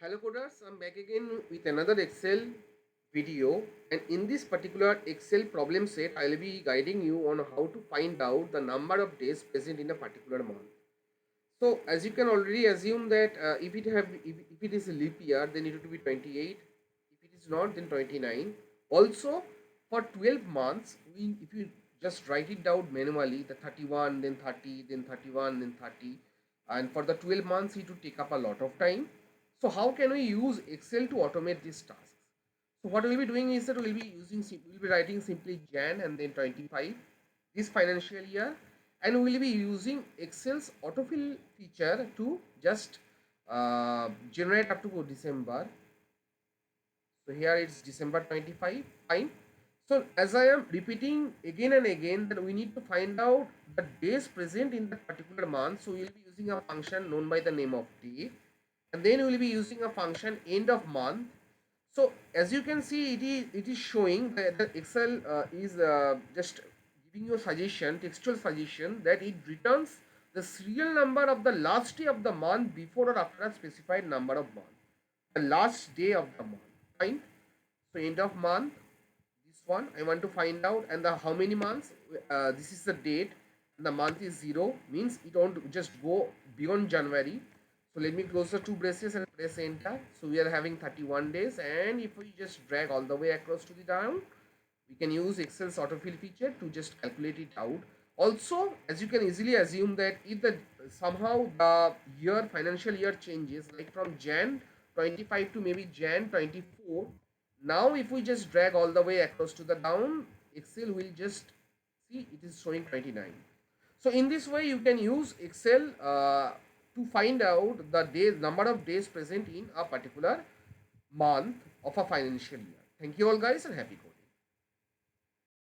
Hello coders, I'm back again with another Excel video, and in this particular Excel problem set I'll be guiding you on how to find out the number of days present in a particular month. So as you can already assume that if it is a leap year, then it will be 28. If it is not, then 29. Also for 12 months, if you just write it down manually, the 31, then 30, then 31, then 30, and for the 12 months it will take up a lot of time. So how can we use Excel to automate these tasks? So what we'll be doing is that we'll be writing simply Jan and then 25 this financial year, and we will be using Excel's autofill feature to just generate up to December. So here it's December 25, fine. So as I am repeating again and again that we need to find out the days present in that particular month. So we will be using a function known by the name of day, and then we will be using a function end of month. So as you can see, it is showing that the Excel is just giving you a suggestion, textual suggestion, that it returns the serial number of the last day of the month before or after a specified number of month. The last day of the month. Fine. So end of month, this one I want to find out, and the how many months. This is the date, and the month is 0, means it won't just go beyond January. So let me close the two braces and press enter. So we are having 31 days, and if we just drag all the way across to the down, we can use Excel's autofill feature to just calculate it out. Also, as you can easily assume that if the somehow the financial year changes, like from Jan 25 to maybe Jan 24, now if we just drag all the way across to the down, Excel will just see it is showing 29. So in this way you can use Excel to find out the number of days present in a particular month of a financial year. Thank you all guys, and happy coding.